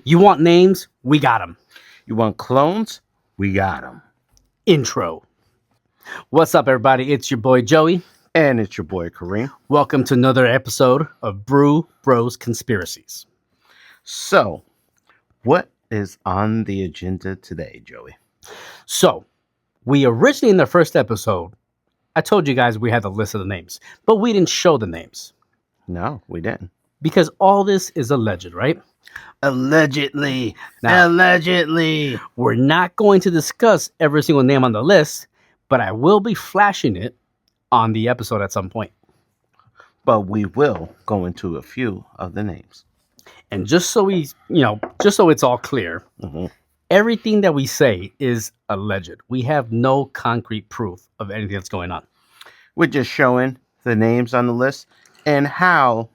You want names? We got them. You want clones? We got them. Intro. What's up, everybody? It's your boy Joey. And it's your boy Kareem. Welcome to another episode of Brew Broz Conspiracies. So, what is on the agenda today, Joey? So, we originally in the first episode, I told you guys we had the list of the names, but we didn't show the names. No, we didn't. Because all this is alleged, right? Allegedly. Now, Allegedly. we're not going to discuss every single name on the list, but I will be flashing it on the episode at some point. But we will go into a few of the names. And just so just so it's all clear, everything that we say is alleged. We have no concrete proof of anything that's going on. We're just showing the names on the list and how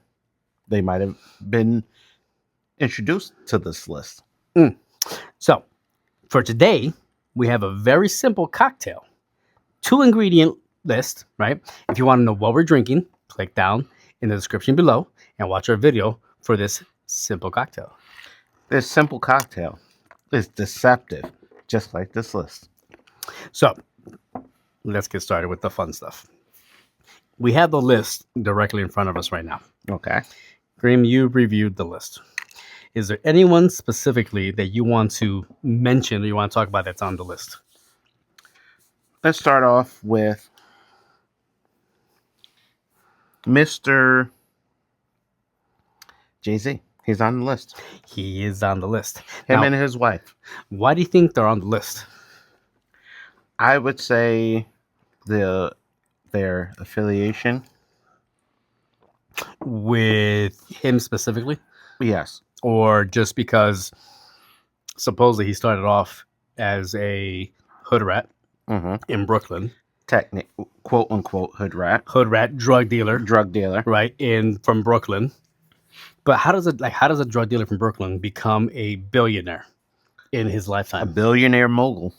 they might have been introduced to this list. So, for today, we have a very simple cocktail. 2-ingredient list, right? If you want to know what we're drinking, click down in the description below and watch our video for this simple cocktail. This simple cocktail is deceptive, just like this list. So, let's get started with the fun stuff. We have the list directly in front of us right now. Okay. Kareem, you reviewed the list. Is there anyone specifically that you want to mention or you want to talk about that's on the list? Let's start off with Mr. Jay-Z. He's on the list. He is on the list. Him Now, and his wife. why do you think they're on the list? I would say their affiliation. With him specifically? Yes. Or just because supposedly he started off as a hood rat in Brooklyn. Quote unquote hood rat. Hood rat, drug dealer. Drug dealer. Right, from Brooklyn. But how does a drug dealer from Brooklyn become a billionaire in his A lifetime? billionaire mogul.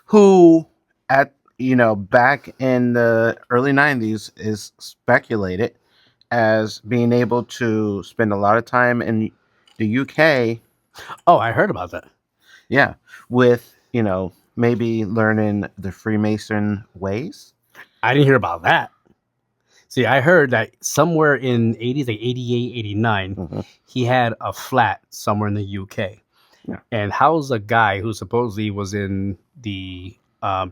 Who Back in the early 90s is speculated as being able to spend a lot of time in the UK. Oh, I heard about that. Yeah. With, maybe learning the Freemason ways. I didn't hear about that. See, I heard that somewhere in 80s, like 88, 89, he had a flat somewhere in the UK. Yeah. And how's a guy who supposedly was in the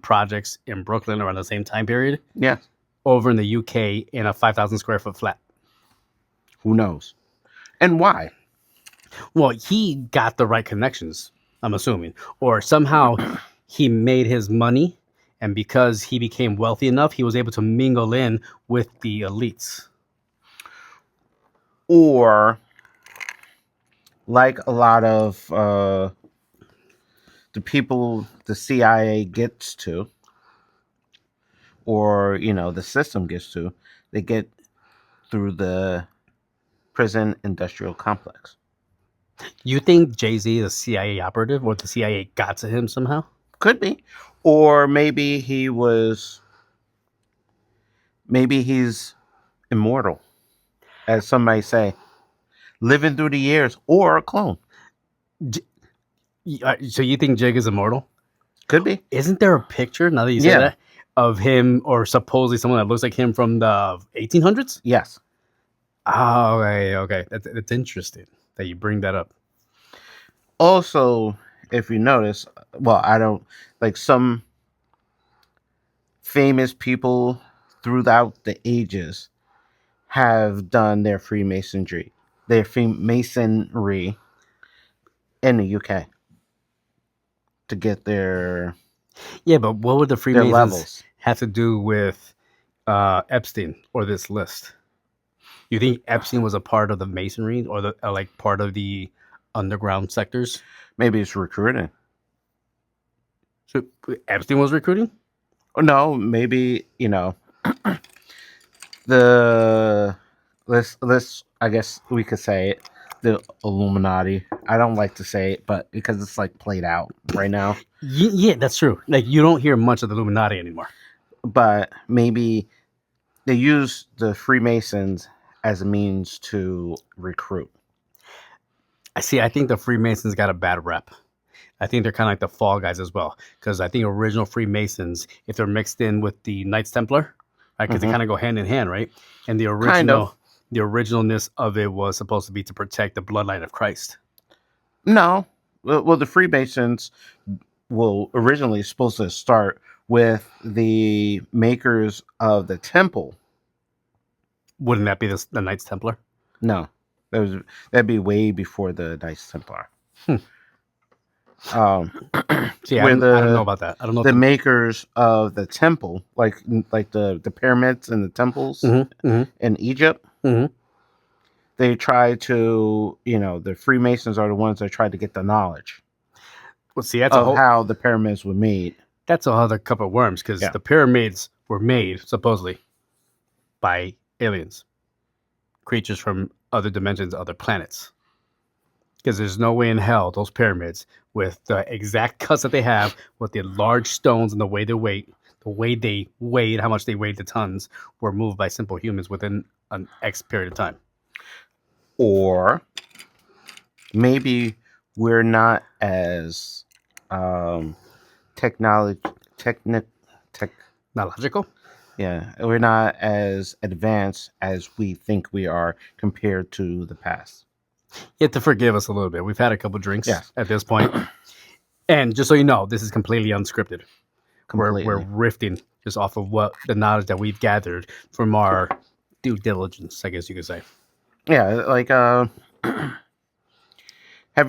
projects in Brooklyn around the same time period? Yeah. Over in the UK in a 5,000 square foot flat? Who knows? And why? Well, he got the right connections, I'm assuming. Or somehow he made his money, and because he became wealthy enough, he was able to mingle in with the elites. Or, like a lot of the people the CIA gets to, or, the system gets to, they get through the prison industrial complex. You think Jay-Z is a CIA operative, or the CIA got to him somehow? Could be. Or maybe he's immortal, as some might say, living through the years, or a clone. So you think Jig is immortal? Could be. Isn't there a picture, now that you say that, of him, or supposedly someone that looks like him from the 1800s? Yes. Oh, okay. That's interesting that you bring that up. Also, if you notice, some famous people throughout the ages have done their Freemasonry in the UK to get their but what would the Freemasons levels have to do with Epstein or this list? You think Epstein was a part of the Masonry, or the part of the underground sectors? Maybe it's recruiting. So Epstein was recruiting? Or no, maybe let's I guess we could say it, the Illuminati. I don't like to say it, but because it's played out right now. Yeah, that's true. You don't hear much of the Illuminati anymore. But maybe they use the Freemasons as a means to recruit. I think the Freemasons got a bad rep. I think they're kind of like the fall guys as well, because I think original Freemasons, if they're mixed in with the Knights Templar, right, because they Mhm. kind of go hand in hand, right? And Kind of. the originalness of it was supposed to be to protect the bloodline of Christ. No. Well, the Freemasons will originally supposed to start with the makers of the temple. Wouldn't that be the Knights Templar? No, that'd be way before the Knights Templar. Hmm. Um, See, where I don't know about that. I don't know. the makers of the temple, like the pyramids and the temples in Egypt, Mhm. they try to, the Freemasons are the ones that try to get the knowledge Well, see, of how the pyramids were made. that's a whole other cup of worms, because Yeah. the pyramids were made supposedly by aliens, creatures from other dimensions, other planets. Because there's no way in hell those pyramids, with the exact cuts that they have, with the large stones and the way they weighed, how much they weighed the tons, were moved by simple humans within an X period of time. Or maybe we're not as technology Not logical? yeah, we're not as advanced as we think we are compared to the past. You have to forgive us a little bit. We've had a couple drinks Yes. at this point. And just so you know, this is completely unscripted. Completely. We're riffing just off of what the knowledge that we've gathered from our due diligence, I guess you could say. Yeah, like have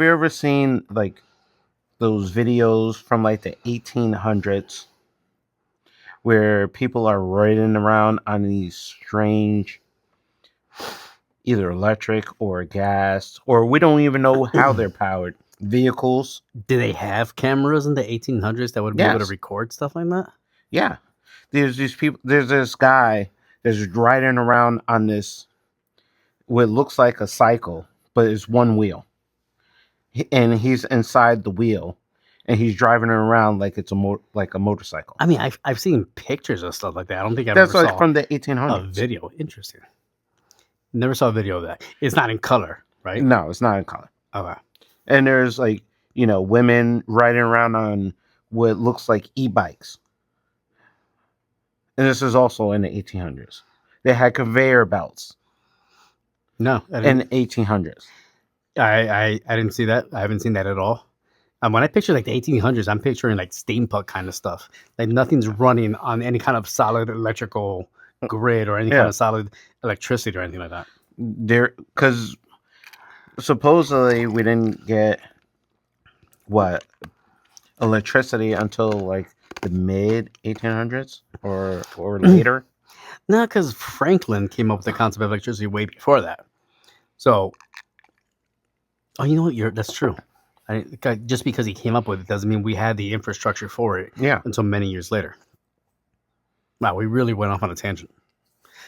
you ever seen like those videos from like the 1800s where people are riding around on these strange either electric or gas, or we don't even know how they're powered vehicles? Did they have cameras in the 1800s that would be able to Yes. record stuff like that? Yeah. There's these people, there's this guy that's riding around on this what looks like a cycle, but it's one wheel. And he's inside the wheel and he's driving it around like it's like a motorcycle. I mean, I've seen pictures of stuff like that. I don't think I've That's ever like saw from the a 1800s. video. Interesting. Never saw a video of that. It's not in color, right? No, it's not in color. Okay. And there's like, women riding around on what looks like e-bikes. And this is also in the 1800s. They had conveyor belts No, in the 1800s. I didn't see that. I haven't seen that at all. When I picture like the 1800s, I'm picturing like steampunk kind of stuff. Like nothing's running on any kind of solid electrical grid or any kind of solid electricity or anything like that. Because supposedly we didn't get electricity until like the mid 1800s or later. No, because Franklin came up with the concept of electricity way before that. So, you know what? That's true. Just because he came up with it doesn't mean we had the infrastructure for it until many years later. Wow, we really went off on a tangent.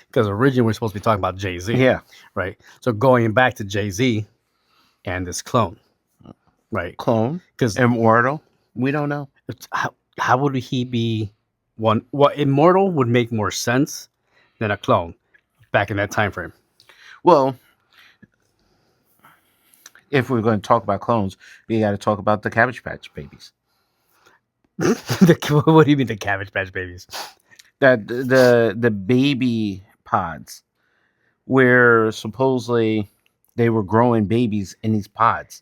Because originally we're supposed to be talking about Jay-Z. Yeah. Right? So going back to Jay-Z and this clone. Right? Clone? Because immortal? We don't know. How would he be one? Well, immortal would make more sense than a clone back in that time frame. Well, if we're going to talk about clones, we got to talk about the Cabbage Patch Babies. What do you mean the Cabbage Patch Babies? That the baby pods, where supposedly they were growing babies in these pods.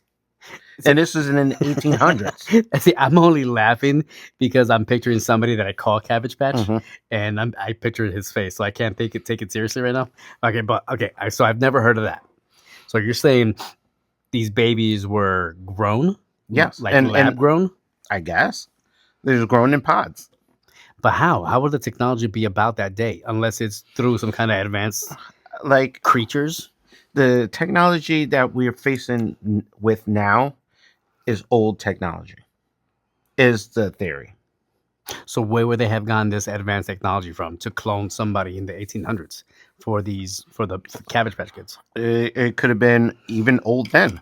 And this is in the 1800s. See, I'm only laughing because I'm picturing somebody that I call Cabbage Patch, and I picture his face, so I can't take it seriously right now. So I've never heard of that. So you're saying these babies were grown? Yes, like lab grown? I guess they're grown in pods. But how? How would the technology be about that day unless it's through some kind of advanced like creatures? The technology that we're facing with now is old technology, is the theory. So where would they have gotten this advanced technology from to clone somebody in the 1800s for the Cabbage Patch Kids? It could have been even old then.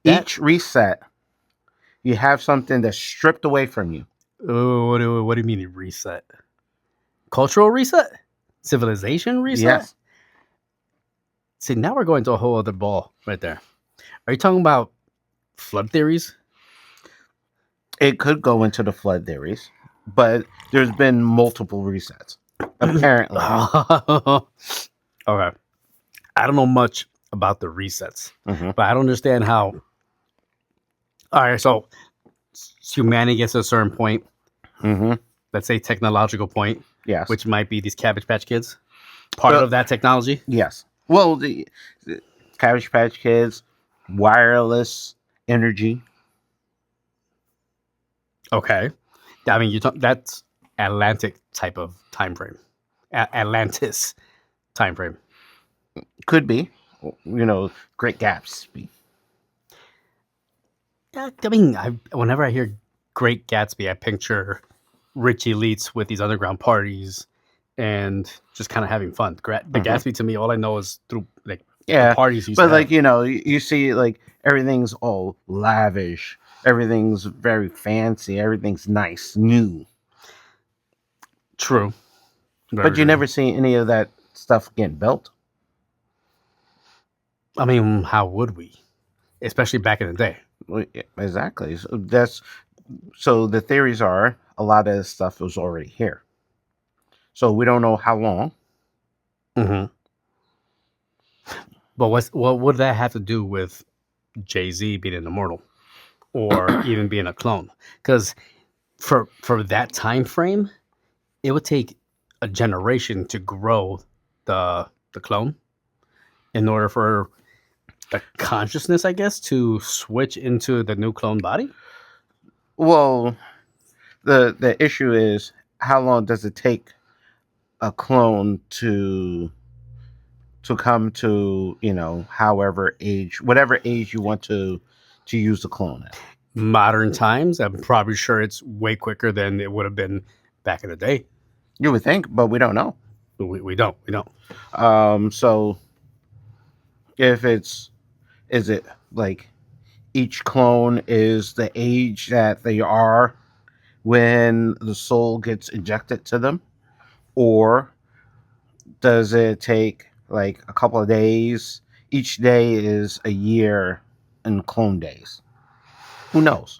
Each reset, you have something that's stripped away from you. What do you mean reset? Cultural reset? Civilization reset? Yes. See, now we're going to a whole other ball right there. Are you talking about flood theories? It could go into the flood theories, but there's been multiple resets. Apparently. Okay. I don't know much about the resets, Mm-hmm. but I don't understand how. All right, so humanity gets to a certain point, Mm-hmm. let's say technological point, Yes. which might be these Cabbage Patch Kids, part of that technology. Yes. Well, the Cabbage Patch Kids, wireless energy. Okay, I mean that's Atlantic type of time frame, Atlantis time frame. Could be. Great Gatsby. Yeah, I mean, whenever I hear Great Gatsby, I picture rich elites with these underground parties and just kind of having fun. The Gatsby to me, all I know is through like the parties. But like you see like everything's all lavish, everything's very fancy, everything's nice, new. True, But you never see any of that stuff getting built. I mean, how would we? Especially back in the day. Well, exactly. So the theories are a lot of this stuff was already here. So we don't know how long. Mm-hmm. But what would that have to do with Jay-Z being an immortal or even being a clone? Because for that time frame, it would take a generation to grow the clone in order for the consciousness, I guess, to switch into the new clone body. Well, the issue is how long does it take a clone to come to whatever age you want to use the clone at. Modern times, I'm probably sure it's way quicker than it would have been back in the day. You would think, but we don't know. We don't. So if is it like each clone is the age that they are when the soul gets injected to them, or does it take like a couple of days? Each day is a year in clone days. Who knows?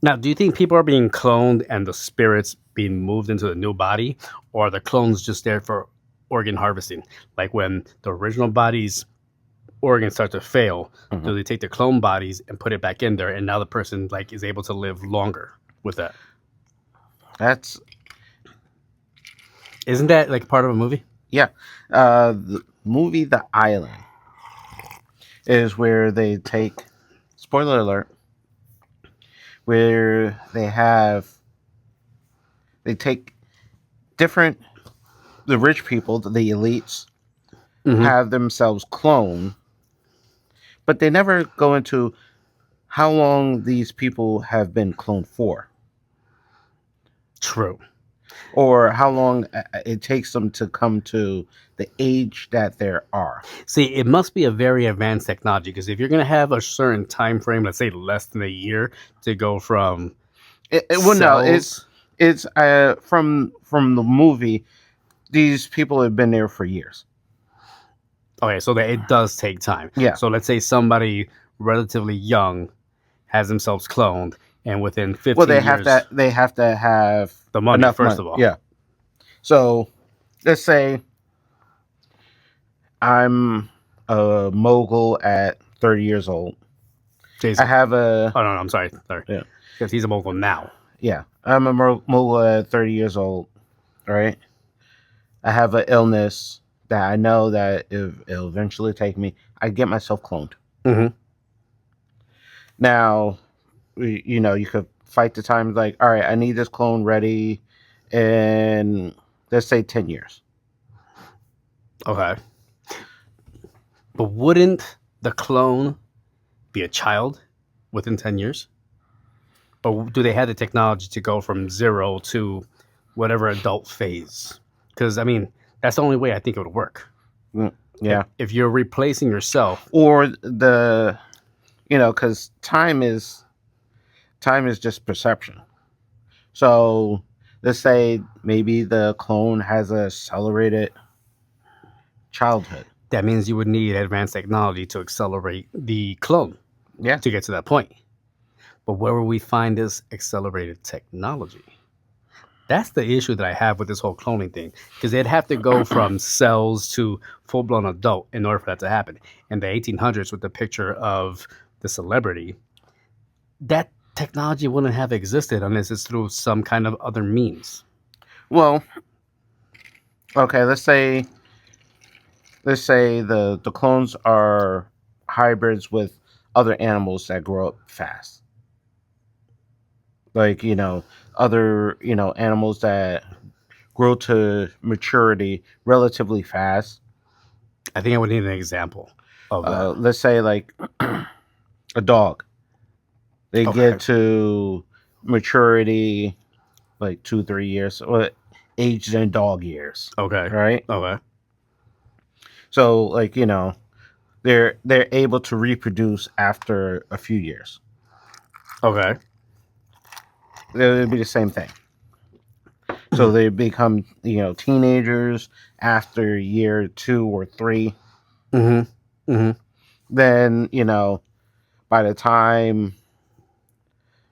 Now, do you think people are being cloned and the spirits being moved into the new body, or are the clones just there for organ harvesting? Like when the original body's organs start to fail, do they take the clone bodies and put it back in there, and now the person like is able to live longer with that? Isn't that like part of a movie? Yeah. The movie The Island is where they take, spoiler alert, where they take the rich people, the elites, have themselves cloned, but they never go into how long these people have been cloned for. True. Or how long it takes them to come to the age that they are. See, it must be a very advanced technology, because if you're going to have a certain time frame, let's say less than a year, to go from it's from the movie. These people have been there for years. Okay, so that it does take time. Yeah. So let's say somebody relatively young has themselves cloned, and within 15 well, years... they have to have the money, enough first money. of all. Yeah. So, let's say I'm a mogul at 30 years old. Jason. I have a... Oh, no, I'm sorry. Yeah. Because he's a mogul now. Yeah. I'm a mogul at 30 years old, right? I have an illness that I know that it'll eventually take me. I get myself cloned. Mm-hmm. Now, you could fight the time like, all right, I need this clone ready in, let's say, 10 years. Okay. But wouldn't the clone be a child within 10 years? Or do they have the technology to go from 0 to whatever adult phase? Because, I mean, that's the only way I think it would work. Yeah. If you're replacing yourself. Or because time is just perception. So let's say maybe the clone has an accelerated childhood. that means you would need advanced technology to accelerate the clone Yeah. to get to that point. But where will we find this accelerated technology? That's the issue that I have with this whole cloning thing, because they'd have to go from cells to full blown adult in order for that to happen. In the 1800s, with the picture of the celebrity, that technology wouldn't have existed unless it's through some kind of other means. Well, okay, let's say the clones are hybrids with other animals that grow up fast. Like, other, animals that grow to maturity relatively fast. I think I would need an example of that. Let's say like a dog. They Okay. get to maturity like 2-3 years, or aged in dog years. Okay. Right? Okay. So like, they're able to reproduce after a few years. Okay. It would be the same thing. So they become, teenagers after year 2 or 3. Mm-hmm. Mm-hmm. Then, by the time,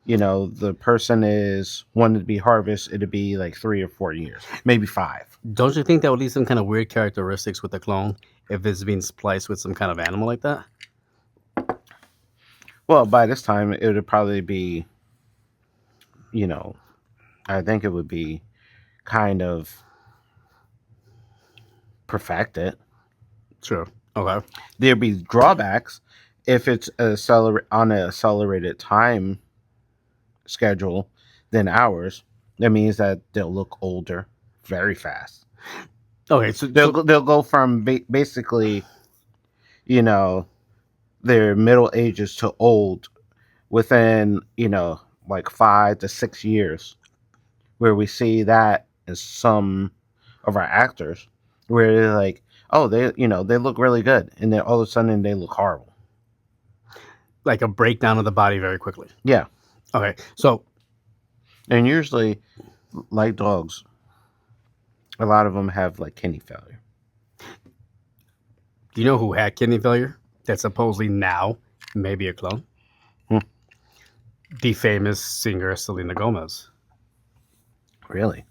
the person is wanted to be harvested, it'd be like 3 or 4 years, maybe 5. Don't you think that would leave some kind of weird characteristics with the clone if it's being spliced with some kind of animal like that? Well, by this time, it would probably be, I think it would be kind of perfected. Sure. Okay. There'd be drawbacks if it's on an accelerated time schedule than ours. That means that they'll look older very fast. Okay. So They'll go from basically, their middle ages to old within, like 5 to 6 years, where we see that in some of our actors, where they're like, oh, they look really good, and then all of a sudden they look horrible. like a breakdown of the body very quickly. Yeah. Okay. So And usually, like dogs, a lot of them have like kidney failure. do you know who had kidney failure? That supposedly now may be a clone. The famous singer Selena Gomez. Really?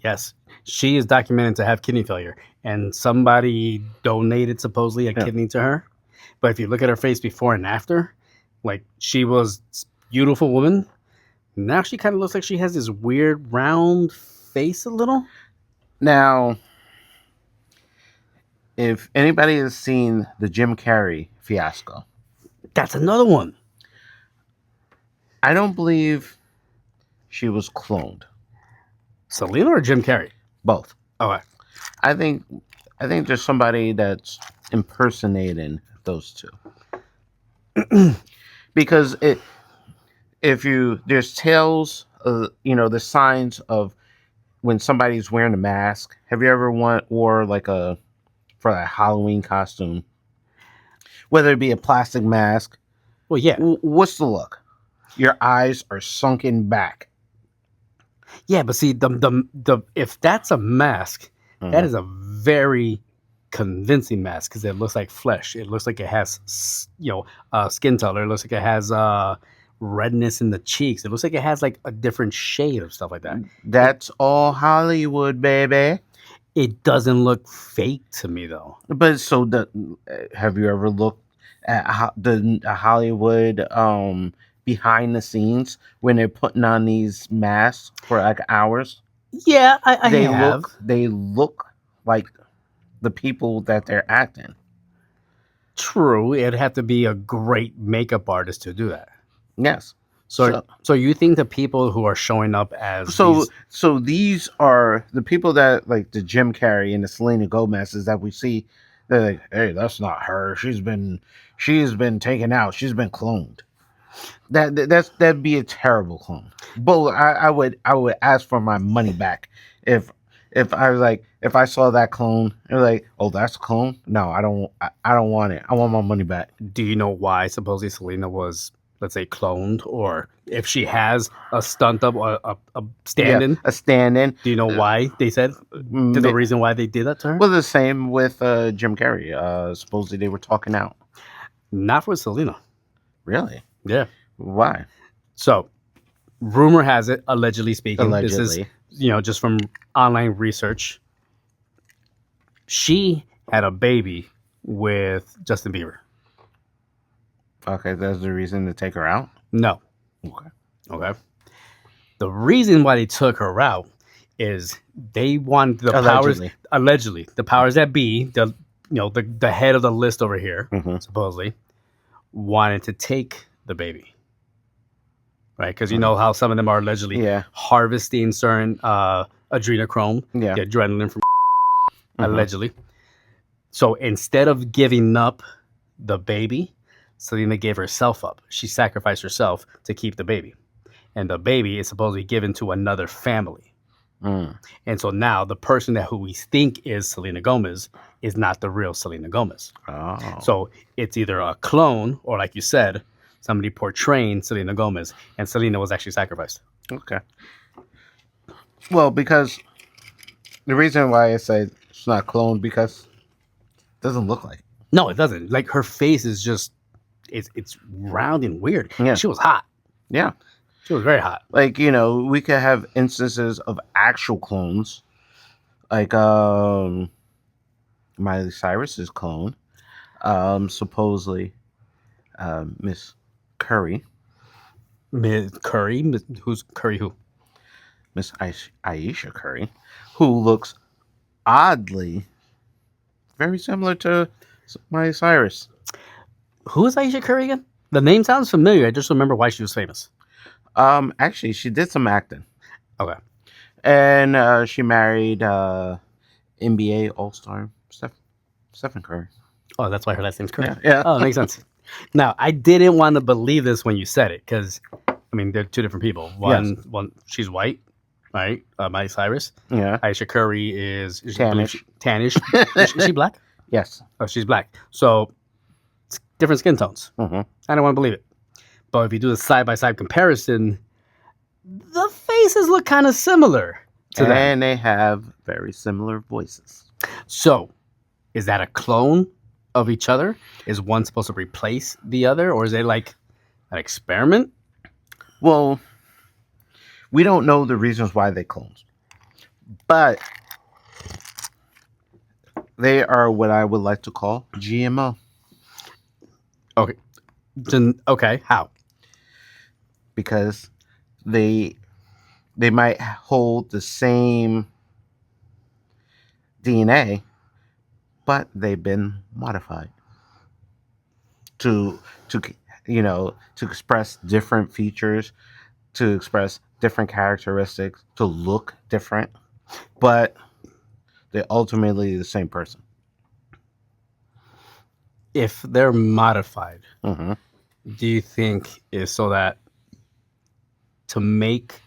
Yes, she is documented to have kidney failure, and somebody donated supposedly a kidney to her. But if you look at her face before and after, like she was a beautiful woman. Now she kind of looks like she has this weird round face a little. Now, if anybody has seen the Jim Carrey fiasco, That's another one. I don't believe she was cloned. Selena or Jim Carrey? Both. Okay. I think there's somebody that's impersonating those two. Because there's tales, the signs of when somebody's wearing a mask. Have you ever wore like for a Halloween costume, whether it be a plastic mask? Well, yeah. What's the look? Your eyes are sunken back. Yeah, but see, the if that's a mask, that is a very convincing mask because it looks like flesh. It looks like it has, skin color. It looks like it has redness in the cheeks. It looks like it has like a different shade of stuff like that. That's all Hollywood, baby. It doesn't look fake to me though. But so have you ever looked at the Hollywood behind the scenes when they're putting on these masks for like hours? Yeah, I have. They look like the people that they're acting. True, it'd have to be a great makeup artist to do that. Yes. So you think the people who are showing up as so these are the people that like the Jim Carrey and the Selena Gomez's that we see. They're like, hey, that's not her. She's been taken out. She's been cloned. That'd be a terrible clone. But I would ask for my money back if I was like, if I saw that clone and like, oh, that's a clone. No, I don't want it. I want my money back. Do you know why supposedly Selena was let's say, cloned, or if she has a stunt up or a stand-in. Yeah, a stand-in. Do you know why they said? The reason why they did that to her? Well, the same with Jim Carrey. Supposedly they were talking out. Not for Selena. Really? Yeah. Why? So, rumor has it, allegedly speaking, this is, Allegedly. just from online research. She had a baby with Justin Bieber. Okay, that's the reason to take her out? No. Okay. Okay. The reason why they took her out is they wanted the allegedly the powers that be, the head of the list over here, supposedly, wanted to take the baby. Right? Because you know how some of them are allegedly harvesting certain adrenochrome, the adrenaline from allegedly. So instead of giving up the baby, Selena gave herself up. She sacrificed herself to keep the baby. And the baby is supposedly given to another family. And so now the person who we think is Selena Gomez is not the real Selena Gomez. Oh. So it's either a clone or, like you said, somebody portraying Selena Gomez, and Selena was actually sacrificed. Okay. Well, because the reason why I say it's not cloned, because it doesn't look like it. No, it doesn't. Like, her face is just, it's round and weird. Yeah. She was hot. Yeah. She was very hot. Like, we could have instances of actual clones. Like, Miley Cyrus's clone. Supposedly, Miss Curry. Miss Curry? Who's Curry who? Miss Aisha Curry, who looks oddly very similar to Miley Cyrus. Who is Aisha Curry again? The name sounds familiar. I just remember why she was famous. Actually, she did some acting. Okay. And she married NBA All-Star Stephen Curry. Oh, that's why her last name's Curry. Yeah. Oh, makes sense. Now, I didn't want to believe this when you said it, because, they're two different people. One, she's white, right? Miley Cyrus. Yeah. Aisha Curry is tannish. Tannish. Is she black? Yes. Oh, she's black. So, it's different skin tones. I don't want to believe it. But if you do the side-by-side comparison, the faces look kind of similar to them. And they have very similar voices. So, is that a clone of each other? Is one supposed to replace the other? Or is it like an experiment? Well, we don't know the reasons why they cloned. But they are what I would like to call GMO. Okay. Okay, how? Because they might hold the same DNA, but they've been modified to express different features, to express different characteristics, to look different, but they're ultimately the same person. If they're modified, do you think is so that to make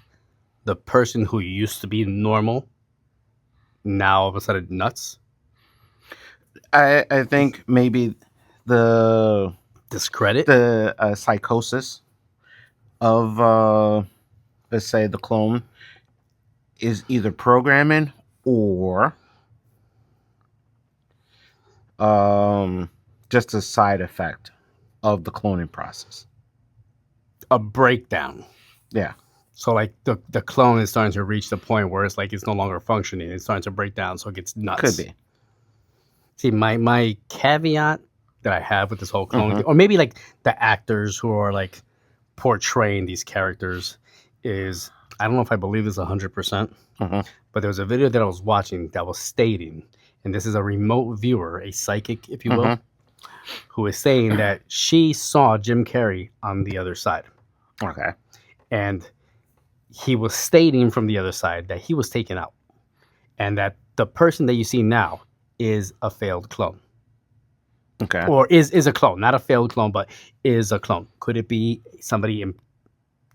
the person who used to be normal now all of a sudden nuts? I think maybe the discredit the psychosis of let's say the clone is either programming or just a side effect of the cloning process. A breakdown. Yeah. So like the clone is starting to reach the point where it's like it's no longer functioning. It's starting to break down, so it gets nuts. Could be. See, my caveat that I have with this whole clone thing, or maybe like the actors who are like portraying these characters, is I don't know if I believe this 100%, but there was a video that I was watching that was stating, and this is a remote viewer, a psychic, if you will, who is saying that she saw Jim Carrey on the other side. Okay. And he was stating from the other side that he was taken out, and that the person that you see now is a failed clone. Okay. Or is a clone, not a failed clone, but is a clone. Could it be somebody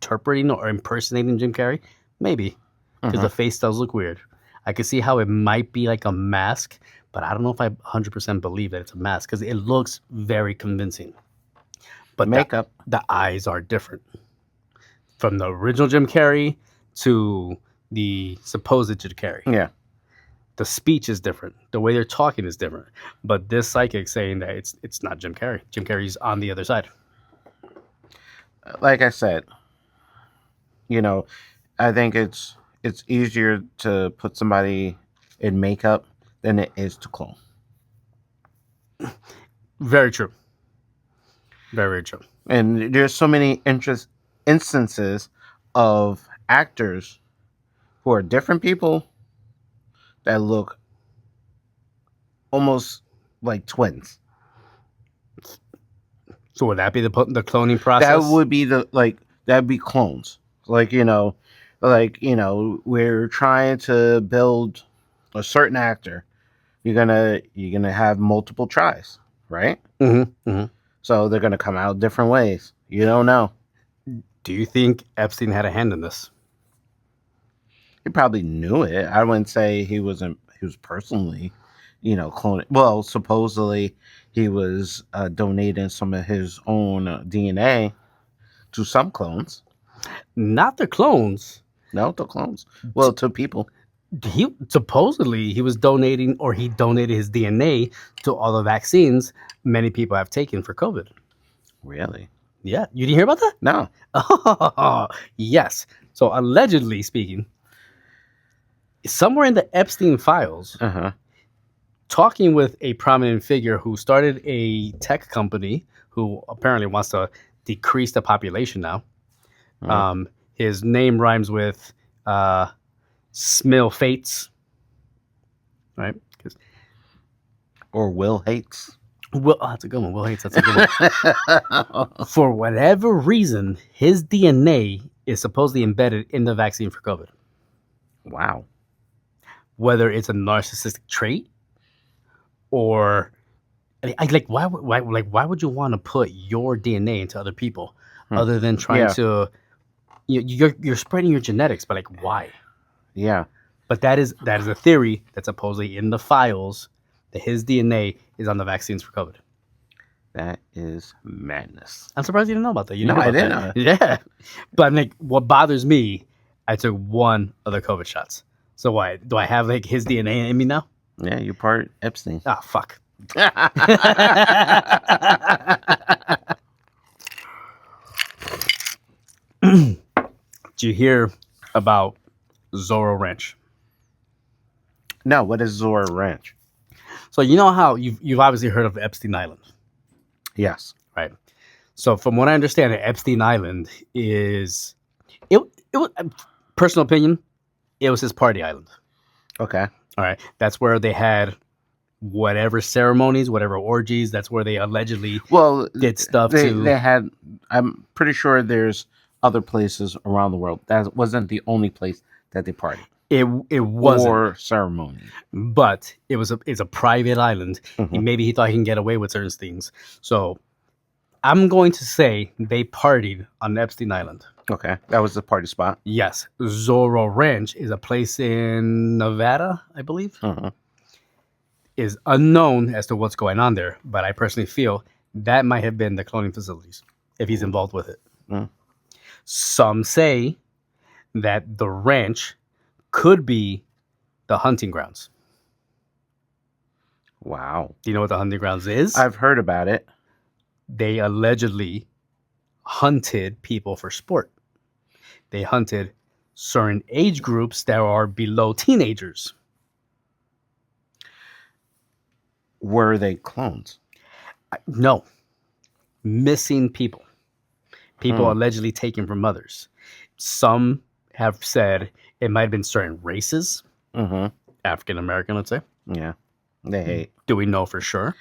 interpreting or impersonating Jim Carrey? Maybe, because the face does look weird. I could see how it might be like a mask, but I don't know if I 100% believe that it's a mask because it looks very convincing. But Makeup. the eyes are different. From the original Jim Carrey to the supposed Jim Carrey. Yeah. The speech is different. The way they're talking is different. But this psychic saying that it's not Jim Carrey. Jim Carrey's on the other side. Like I said, I think it's easier to put somebody in makeup than it is to clone. Very true. Very, very true. And there's so many instances of actors who are different people that look almost like twins. So would that be the cloning process? That would be that'd be clones. We're trying to build a certain actor. You're gonna have multiple tries, right? Mm-hmm, mm-hmm. So they're gonna come out different ways. You don't know. Do you think Epstein had a hand in this? He probably knew it. I wouldn't say he was personally, cloning. Well, supposedly he was donating some of his own DNA to some clones. Not the clones. No, to clones. Well, to people. He was donating, or he donated his DNA to all the vaccines many people have taken for COVID. Really? Yeah. You didn't hear about that? No. Oh, yes. So allegedly speaking, somewhere in the Epstein files, talking with a prominent figure who started a tech company who apparently wants to decrease the population now. His name rhymes with Smil Fates, right? Or Will Hates. Will, that's a good one. Will Hates, that's a good one. For whatever reason, his DNA is supposedly embedded in the vaccine for COVID. Wow. Whether it's a narcissistic trait or why would you want to put your DNA into other people other than trying to you're spreading your genetics, but like why? Yeah. But that is a theory that's supposedly in the files that his DNA is on the vaccines for COVID. That is madness. I'm surprised you didn't know about that. I didn't know. Yeah. But what bothers me, I took one of the COVID shots. So why? Do I have his DNA in me now? Yeah, you're part Epstein. Ah, fuck. Did you hear about Zorro Ranch? No, what is Zorro Ranch? So you know how you've obviously heard of Epstein Island. Yes. Right. So from what I understand, Epstein Island is it was personal opinion, it was his party island. Okay. All right. That's where they had whatever ceremonies, whatever orgies. That's where they allegedly did stuff They had. I'm pretty sure there's other places around the world. That wasn't the only place that they partied. It wasn't or ceremony, but it's a private island. Mhm. Maybe he thought he can get away with certain things. So I'm going to say they partied on Epstein Island. Okay, that was the party spot. Yes, Zorro Ranch is a place in Nevada, I believe. Mhm. Is unknown as to what's going on there, but I personally feel that might have been the cloning facilities if he's involved with it. Mm. Some say that the ranch could be the hunting grounds. Wow. Do you know what the hunting grounds is? I've heard about it. They allegedly hunted people for sport. They hunted certain age groups that are below teenagers. Were they clones? No. Missing people. People allegedly taken from others. Some have said it might have been certain races. Mm-hmm. African American, let's say. Yeah. They hate. Do we know for sure?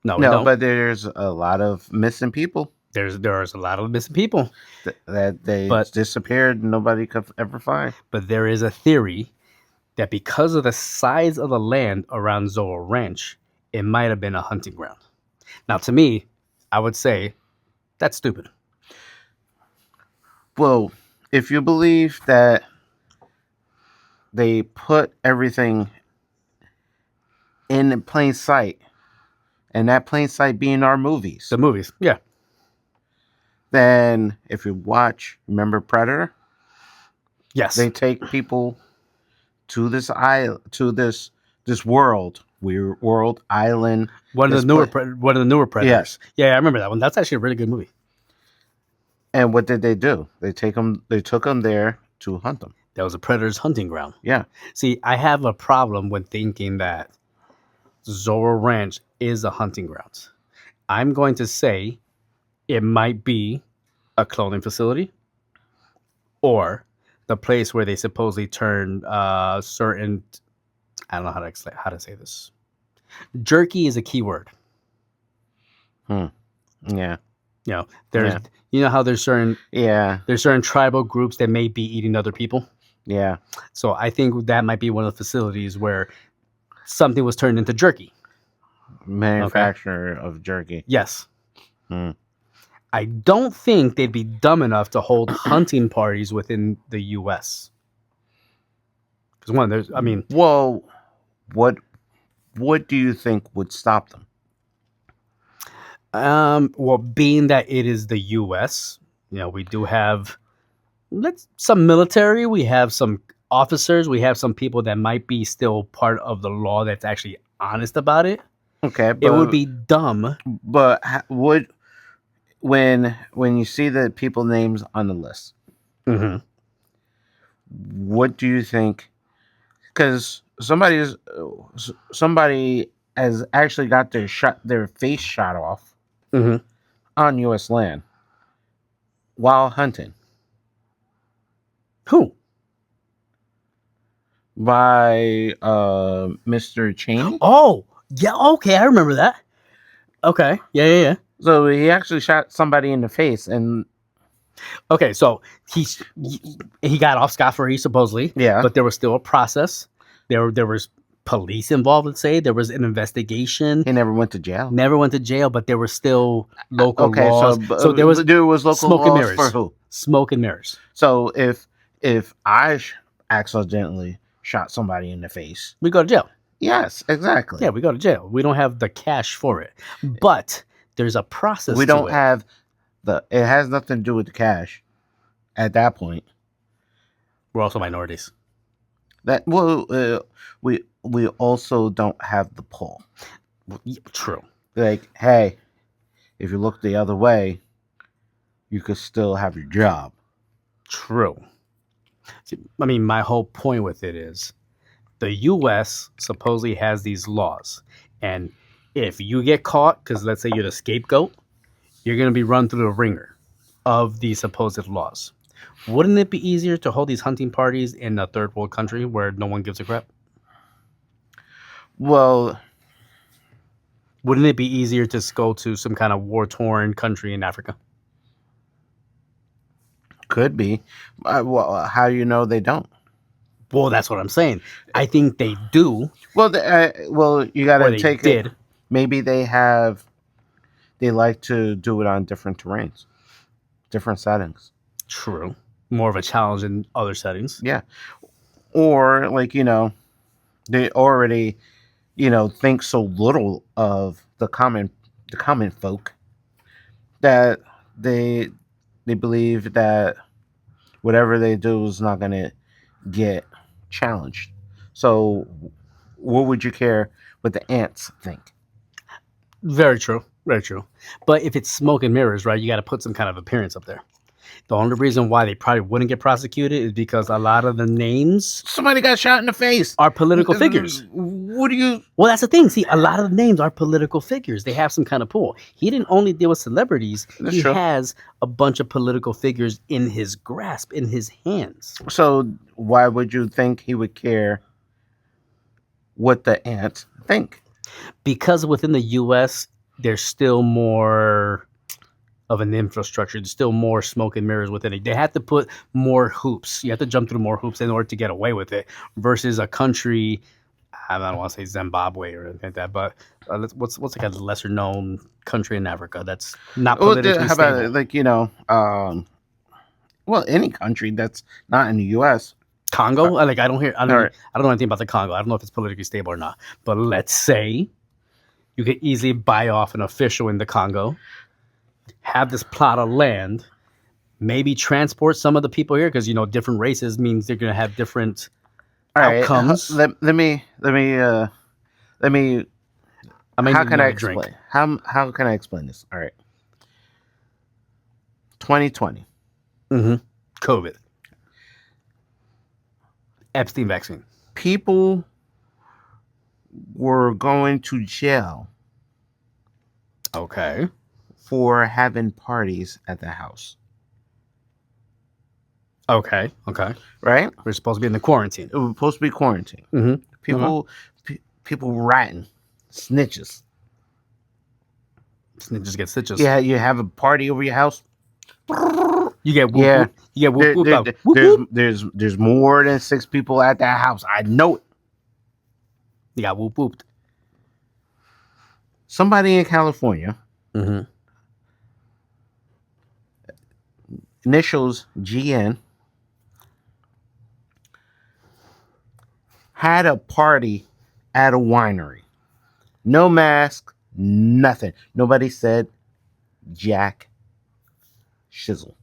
No, we No, don't. but there's a lot of missing people There's a lot of missing people. that they But- disappeared and nobody could ever find. But there is a theory that because of the size of the land around Zorro Ranch, it might have been a hunting ground. Now, to me, I would say that's stupid. Well, if you believe that they put everything in plain sight, and that plain sight being our movies, The movies, yeah. Then if you watch, remember Predator? Yes. They take people to this island, to this world, weird world island. One of this the newer pla- one of the newer Predators. Yeah, I remember that one. That's actually a really good movie. And what did they do? They took them there to hunt them. That was a Predator's hunting ground. Yeah. See, I have a problem with thinking that Zorro Ranch is a hunting ground. I'm going to say it might be a cloning facility or the place where they supposedly turn certain. I don't know how to say this. Jerky is a key word. Yeah. You know, there's Yeah. you know how there's certain Yeah. tribal groups that may be eating other people. Yeah. So I think that might be one of the facilities where something was turned into jerky. Manufacturer of jerky. Yes. Hmm. I don't think they'd be dumb enough to hold hunting parties within the U.S. Because Well, what do you think would stop them? Well, being that it is the U.S., we do have some military, we have some officers, we have some people that might be still part of the law that's actually honest about it. Okay, It would be dumb. But when you see the people names on the list, Mm-hmm. what do you think? Because somebody has actually got their face shot off Mm-hmm. on U.S. land while hunting Who? by Mr. Cheney. Oh, yeah. Okay, I remember that. Okay. Yeah. So he actually shot somebody in the face, and Okay, so he got off scot-free supposedly. Yeah. But there was still a process. There was police involved. Let's say there was an investigation. he never went to jail. Never went to jail, but there were still local Okay, laws. So there was local smoke and laws mirrors. for who? Smoke and mirrors. So if I accidentally shot somebody in the face, We go to jail. yes, exactly. Yeah, we go to jail. We don't have the cash for it, but there's a process. We to don't it. have it has nothing to do with the cash at that point. We're also minorities. We also don't have the pull. True. Like, hey, if you look the other way, you could still have your job. True. See, my whole point with it is the U.S. supposedly has these laws, and if you get caught, because let's say you're the scapegoat, you're going to be run through the ringer of these supposed laws. Wouldn't it be easier to hold these hunting parties in a third world country where no one gives a crap? Well, wouldn't it be easier to go to some kind of war-torn country in Africa? Could be. Well, how do you know they don't? Well, that's what I'm saying. I think they do. Well, you got to take did. it. Maybe they like to do it on different terrains, different settings. True. More of a challenge in other settings. Yeah. Or they already, think so little of the common folk that they believe that whatever they do is not going to get challenged. So what would you care what the ants think? Very true. Very true. But if it's smoke and mirrors, right, you got to put some kind of appearance up there. The only reason why they probably wouldn't get prosecuted is because a lot of the names... Somebody got shot in the face. ...are political figures. What do you... Well, that's the thing. See, a lot of the names are political figures. They have some kind of pull. He didn't only deal with celebrities. He has a bunch of political figures in his grasp, in his hands. So why would you think he would care what the ants think? Because within the U.S., there's still more of an infrastructure. There's still more smoke and mirrors within it. They have to put more hoops. You have to jump through more hoops in order to get away with it versus a country, I don't want to say Zimbabwe or anything like that, but what's like a lesser known country in Africa that's not politically how stable? About well, any country that's not in the U.S. Congo? I don't know anything about the Congo. I don't know if it's politically stable or not. But let's say you could easily buy off an official in the Congo, have this plot of land, maybe transport some of the people here because different races means they're gonna have different All right. outcomes. Let me. I may How need can I another drink. explain? How can I explain this? All right. 2020. COVID, Epstein vaccine. People were going to jail Okay. for having parties at the house. Okay. Right? We're supposed to be in the quarantine. It was supposed to be quarantine. Mm-hmm. People ratting, snitches. Snitches get stitches. Yeah, you have a party over your house. You get whoop, Yeah. whoop. You get whoop, There- whoop, there- whoop, there's whoop. there's more than 6 people at that house. I know it. You got whoop whooped. Somebody in California, Mm-hmm. initials GN, had a party at a winery. No mask, nothing. Nobody said jack shizzle.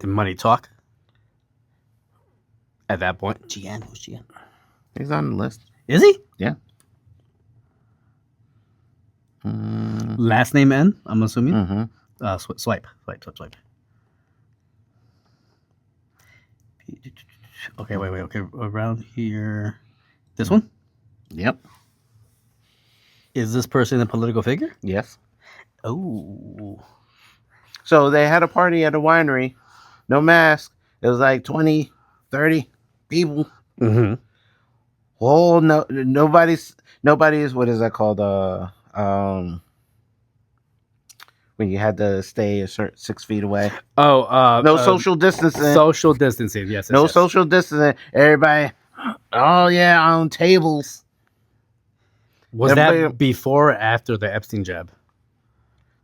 Did money talk? At that point, GN. Who's GN? He's on the list. Is he? Yeah. Last name N, I'm assuming. Mm-hmm. Swipe. Okay, wait. Okay, around here. This one? Yep. Is this person a political figure? Yes. Oh. So they had a party at a winery. No mask. It was like 20, 30 people. Mm-hmm. Oh, no. Nobody's, what is that called? When you had to stay a certain 6 feet away. Oh, No social distancing. Social distancing, yes. No yes. social distancing. Everybody, oh yeah, on tables. Was Everybody- that before or after the Epstein jab?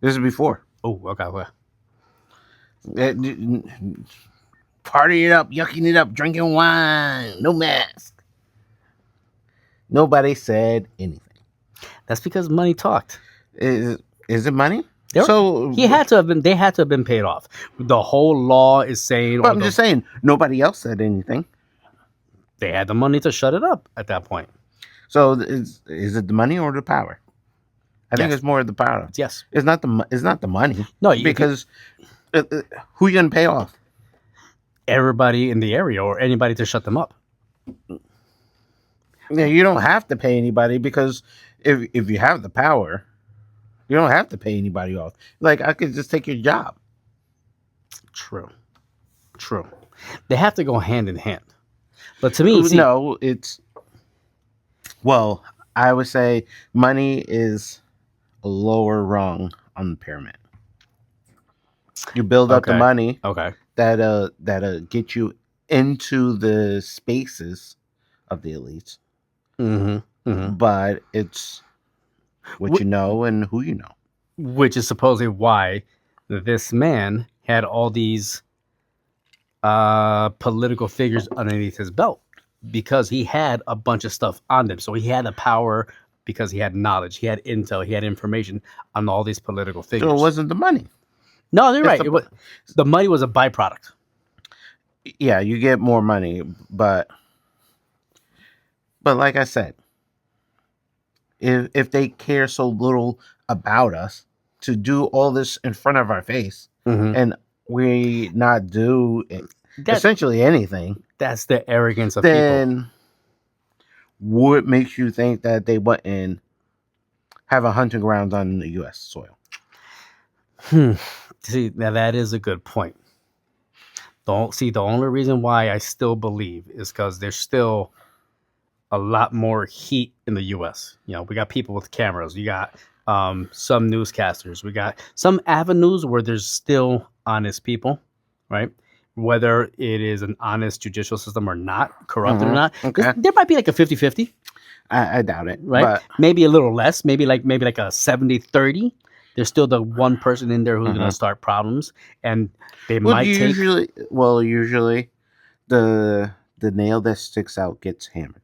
This is before. Oh, okay. Partying it up, yucking it up, drinking wine, no mask. Nobody said anything. That's because money talked. Is it money? They had to have been paid off. The whole law is saying. But I'm just saying, nobody else said anything. They had the money to shut it up at that point. So is it the money or the power? I think Yes. it's more the power. Yes. It's not the money. No, because who you gonna pay off? Everybody in the area or anybody to shut them up. Yeah, you don't have to pay anybody because if you have the power, you don't have to pay anybody off. Like I could just take your job. True. They have to go hand in hand. But to me, No, I would say money is a lower rung on the pyramid. You build up the money Okay. that'll get you into the spaces of the elites. Mm-hmm. But it's what you know and who you know. Which is supposedly why this man had all these political figures underneath his belt, because he had a bunch of stuff on them. So he had the power because he had knowledge, he had intel, he had information on all these political figures. So it wasn't the money. No, you're right. The money was a byproduct. Yeah, you get more money, but like I said, if they care so little about us to do all this in front of our face, and we not do essentially anything, that's the arrogance of people. then what makes you think that they wouldn't have a hunting ground on the U.S. soil? See, now that is a good point. The only reason why I still believe is because there's still a lot more heat in the U.S. We got people with cameras. We got some newscasters. We got some avenues where there's still honest people, right? Whether it is an honest judicial system or not, corrupted or not. Okay. There might be like a 50-50, I doubt it. right? But Maybe a little less, maybe like a 70-30. There's still the one person in there who's going to start problems, and they might usually the nail that sticks out gets hammered.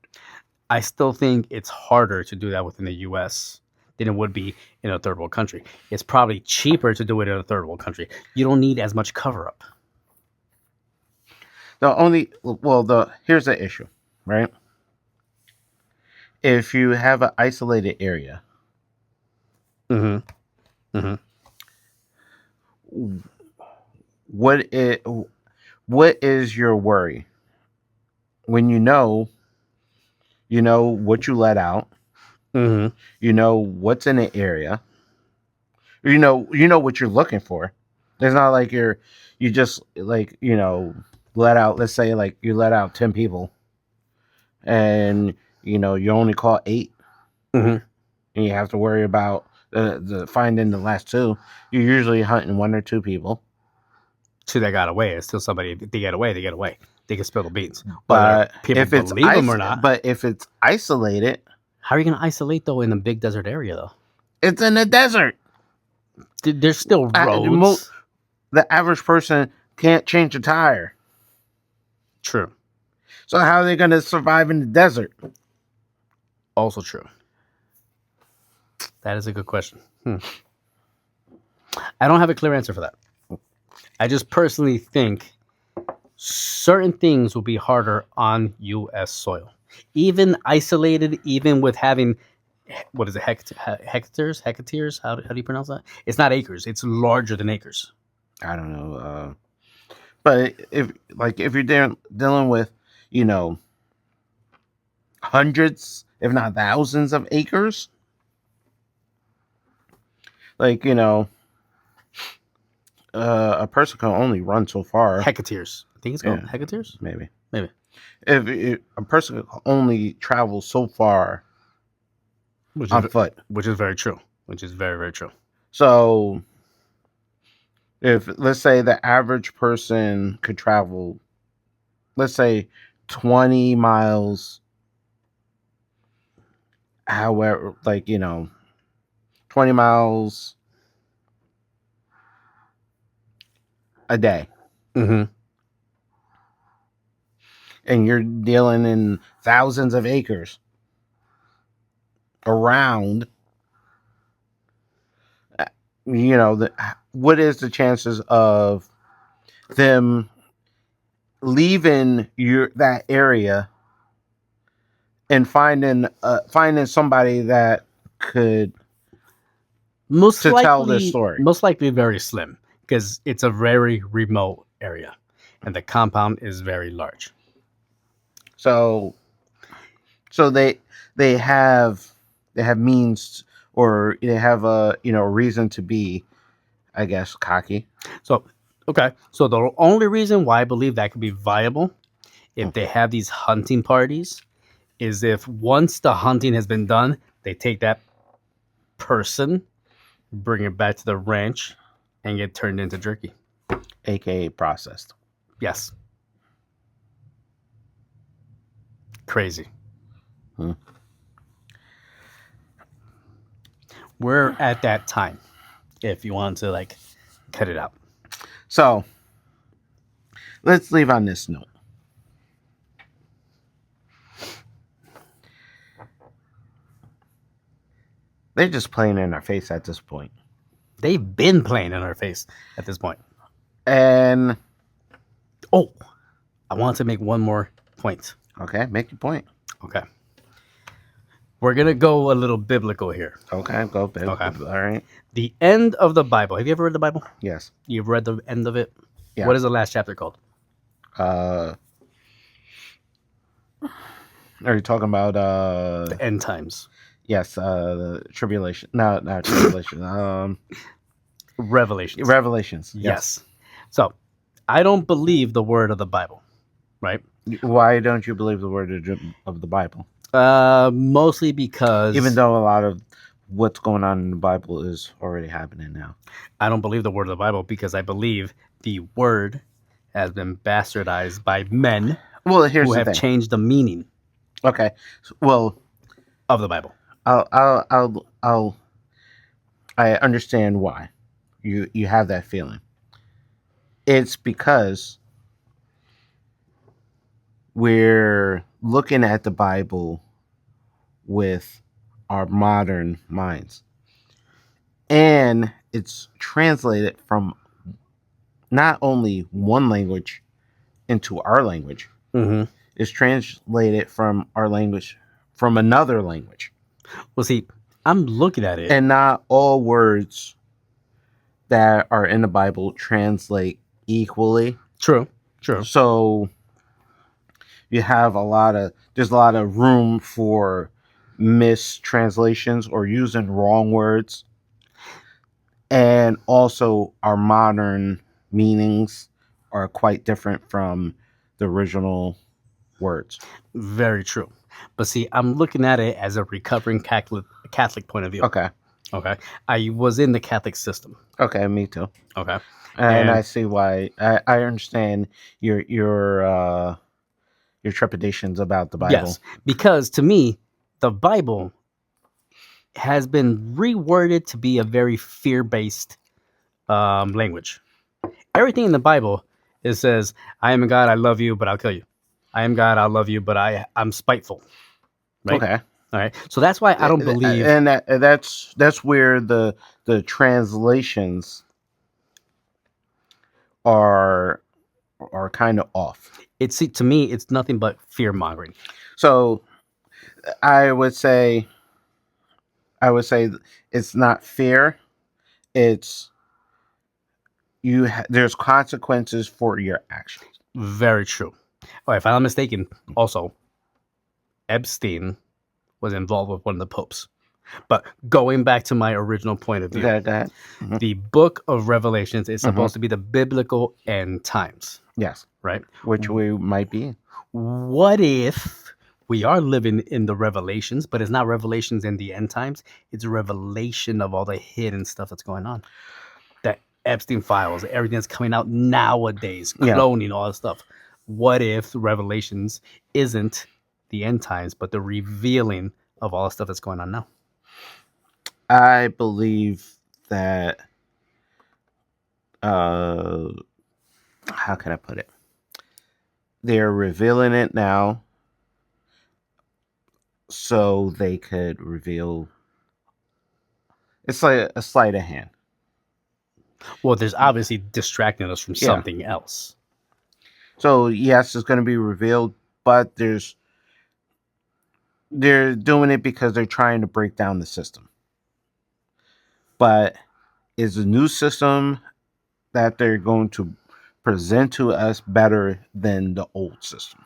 I still think it's harder to do that within the U.S. than it would be in a third world country. It's probably cheaper to do it in a third world country. You don't need as much cover up. Here's the issue, right? If you have an isolated area, Mm-hmm. Mm-hmm. what is your worry when you know what you let out, Mm-hmm. you know what's in the area, you know what you're looking for. It's not like you just like let out. Let's say like you let out 10 people, and you only caught 8, Mm-hmm. and you have to worry about the finding the last 2. You're usually hunting 1 or 2 people. 2 that got away. It's still somebody. If they get away, they get away. They can spill the beans. But Whether people believe them or not. But if it's isolated, How are you going to isolate though in a big desert area though? it's in the desert. There's still roads. The average person can't change a tire. True. So how are they going to survive in the desert? Also true. That is a good question. I don't have a clear answer for that. I just personally think certain things will be harder on U.S. soil. Even isolated, even with having, what is it, hectares? How do you pronounce that? It's not acres. It's larger than acres. I don't know. But if you're dealing with, hundreds, if not thousands of acres, a person can only run so far. Hectares. I think it's called hectares? Maybe. Maybe. If a person can only travel so far on foot. Which is very true. Which is very, very true. So, if, let's say, the average person could travel, let's say, 20 miles, however, 20 miles a day. Mm-hmm. And you're dealing in thousands of acres around, what is the chances of them leaving that area and finding somebody that could tell this story? Most likely very slim, because it's a very remote area and the compound is very large. So they have means, or they have a reason to be, I guess, cocky. So the only reason why I believe that could be viable, if they have these hunting parties, is if once the hunting has been done, they take that person, bring it back to the ranch, and get turned into jerky, aka processed. Yes. Crazy. We're at that time, if you want to cut it out. So let's leave on this note. They're just playing in our face at this point. They've been playing in our face at this point. And I want to make one more point. Okay, make your point. Okay. We're going to go a little biblical here. Okay, go biblical. Okay. All right. The end of the Bible. Have you ever read the Bible? Yes. You've read the end of it? Yeah. What is the last chapter called? Are you talking about the end times? Yes, the tribulation. No, not tribulation. Revelations. Revelations. Yes. So, I don't believe the word of the Bible, right? Why don't you believe the word of the Bible? Mostly because, even though a lot of what's going on in the Bible is already happening now, I don't believe the word of the Bible because I believe the word has been bastardized by men who have changed the meaning. Okay, well, of the Bible. I understand why you have that feeling. It's because we're looking at the Bible with our modern minds. And it's translated from not only one language into our language, Mm-hmm. it's translated from our language from another language. Well, see, I'm looking at it. And not all words that are in the Bible translate equally. True. So you have there's a lot of room for mistranslations or using wrong words. And also our modern meanings are quite different from the original words. Very true. But see, I'm looking at it as a recovering Catholic point of view. Okay. I was in the Catholic system. Okay, me too. Okay. And I see why. I understand your trepidations about the Bible. Yes, because to me, the Bible has been reworded to be a very fear-based language. Everything in the Bible, it says, "I am God, I love you, but I'll kill you. I am God, I love you, but I'm spiteful." Right? Okay. All right. So that's why I don't believe. And that's where the translations are kind of off. To me, it's nothing but fear mongering. So I would say it's not fear. It's there's consequences for your actions. Very true. Oh, if I'm not mistaken, also Epstein was involved with one of the popes. But going back to my original point of view, Mm-hmm. the book of Revelations is supposed to be the biblical end times. Yes. Right? Which we might be in. What if we are living in the revelations, but it's not revelations in the end times? It's a revelation of all the hidden stuff that's going on. The Epstein files, everything that's coming out nowadays, cloning, all that stuff. What if Revelations isn't the end times, but the revealing of all the stuff that's going on now? I believe that how can I put it? They're revealing it now so they could reveal. It's like a sleight of hand. Well, there's obviously distracting us from something else. So yes, it's going to be revealed, but they're doing it because they're trying to break down the system. But is the new system that they're going to present to us better than the old system?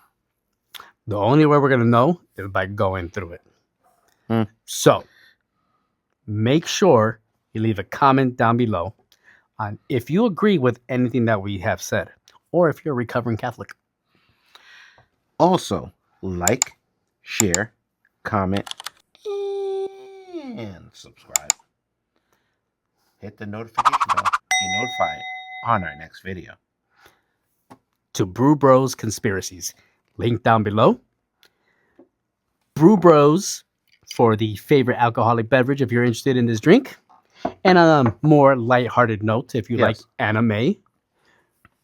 The only way we're going to know is by going through it. So make sure you leave a comment down below on if you agree with anything that we have said, or if you're a recovering Catholic. Also, like, share, comment, and subscribe. Hit the notification bell to be notified on our next video. To Brew Broz Conspiracies, link down below. Brew Broz for the favorite alcoholic beverage if you're interested in this drink. And on a more lighthearted note, if you like anime,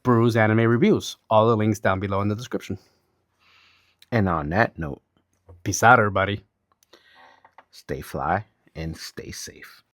Brew's anime reviews. All the links down below in the description. And on that note, peace out, everybody. Stay fly and stay safe.